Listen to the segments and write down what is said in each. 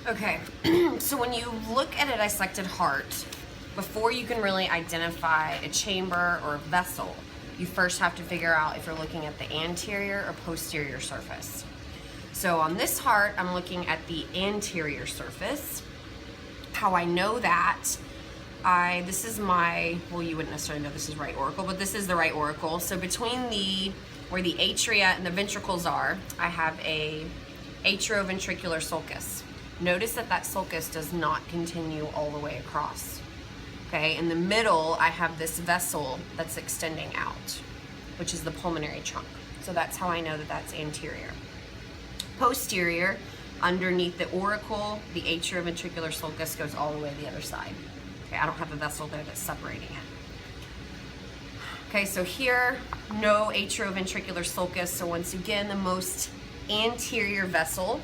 Okay, so when you look at a dissected heart, before you can really identify a chamber or a vessel, you first have to figure out if you're looking at the anterior or posterior surface. So on this heart, I'm looking at the anterior surface. How I know that, this is my, well, you wouldn't necessarily know this is right auricle, but this is the right auricle. So between where the atria and the ventricles are, I have a atrioventricular sulcus. Notice that that sulcus does not continue all the way across. Okay, in the middle, I have this vessel that's extending out, which is the pulmonary trunk. So that's how I know that that's anterior. Posterior, underneath the auricle, the atrioventricular sulcus goes all the way to the other side. Okay, I don't have a vessel there that's separating it. Okay, so here, no atrioventricular sulcus. So once again, the most anterior vessel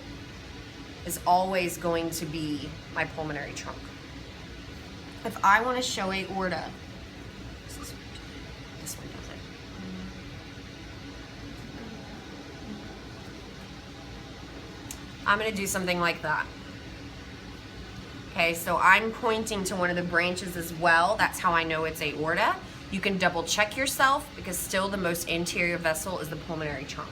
is always going to be my pulmonary trunk. If I want to show aorta, this one does it. I'm going to do something like that. Okay, so I'm pointing to one of the branches as well. That's how I know it's aorta. You can double check yourself because still the most anterior vessel is the pulmonary trunk.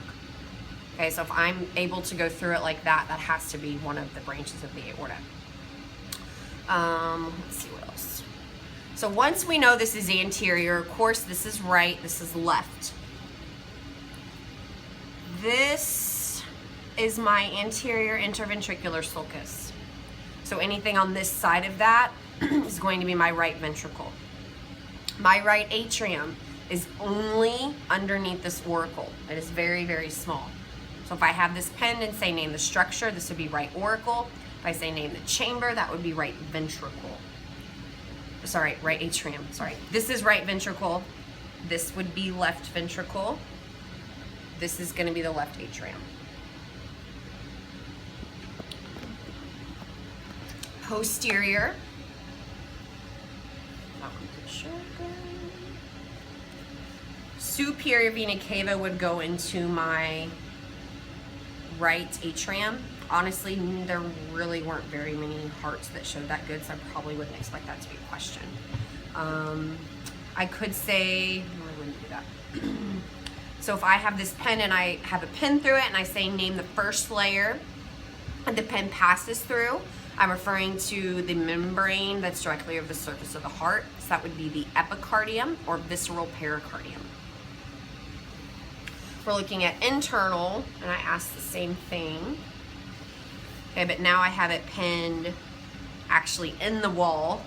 Okay, so if I'm able to go through it like that, that has to be one of the branches of the aorta. Let's see what else. So once we know this is anterior, of course this is right, this is left. This is my anterior interventricular sulcus. So anything on this side of that is going to be my right ventricle. My right atrium is only underneath this auricle. It is very, very small. So if I have this pen and say name the structure, this would be right auricle. If I say name the chamber, that would be right ventricle. Sorry, right atrium, sorry. This is right ventricle. This would be left ventricle. This is gonna be the left atrium. Posterior. That one could show good. Superior vena cava would go into my right atrium. Honestly, there really weren't very many hearts that showed that good, so I probably wouldn't expect that to be a question. I could say, no, I wouldn't do that. So if I have this pen and I have a pin through it and I say name the first layer and the pen passes through, I'm referring to the membrane that's directly over the surface of the heart. So that would be the epicardium or visceral pericardium. We're looking at internal, and I asked the same thing. Okay, but now I have it pinned actually in the wall,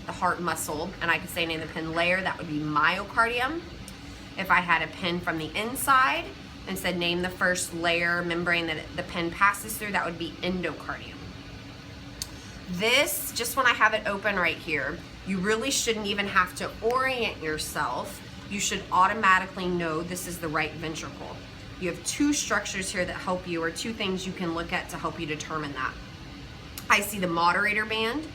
the heart muscle, and I could say name the pin layer, that would be myocardium. If I had a pin from the inside and said name the first layer membrane that the pin passes through, that would be endocardium. This, just when I have it open right here, you really shouldn't even have to orient yourself. You should automatically know this is the right ventricle. You have two structures here that help you, or two things you can look at to help you determine that. I see the moderator band,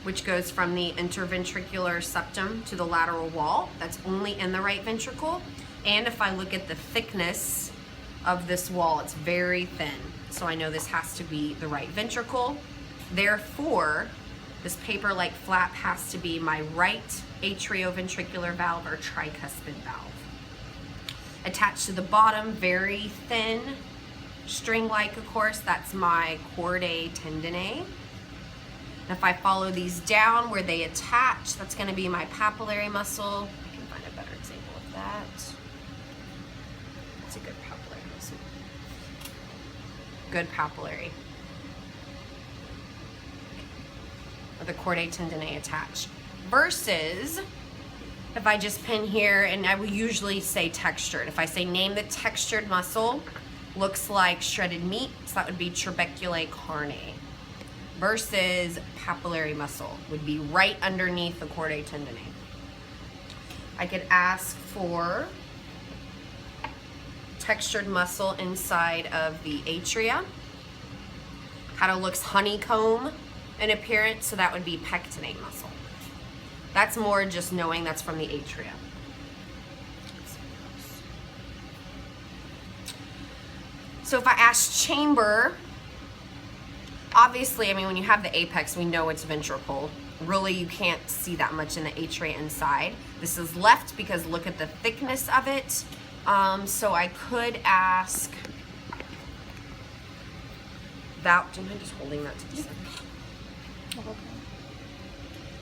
which goes from the interventricular septum to the lateral wall. That's only in the right ventricle. And if I look at the thickness of this wall, it's very thin. So I know this has to be the right ventricle. Therefore, this paper-like flap has to be my right atrioventricular valve or tricuspid valve. Attached to the bottom, very thin, string-like, of course, that's my chordae tendineae. And if I follow these down where they attach, that's going to be my papillary muscle. I can find a better example of that. That's a good papillary muscle. Good papillary. Or the chordae tendineae attached. Versus if I just pin here, and I will usually say textured. If I say name the textured muscle, looks like shredded meat, so that would be trabeculae carnae. Versus papillary muscle would be right underneath the chordae tendineae. I could ask for textured muscle inside of the atria. Kind of looks honeycomb in appearance, so that would be pectinate muscle. That's more just knowing that's from the atria. So if I ask chamber, Obviously, I mean, when you have the apex, we know it's ventricle. Really, you can't see that much in the atria inside. This is left because look at the thickness of it. So I could ask, valve, do you mind just holding that to the side? Okay.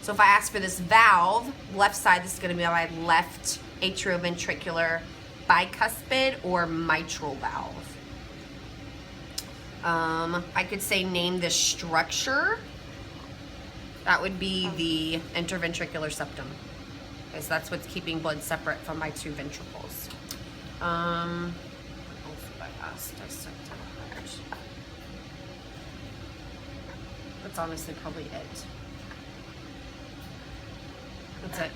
So if I ask for this valve, left side, this is gonna be my left atrioventricular bicuspid or mitral valve. I could say name this structure. That would be the interventricular septum. Because that's what's keeping blood separate from my two ventricles. What else did I ask? Dissected heart. That's honestly probably it. That's it.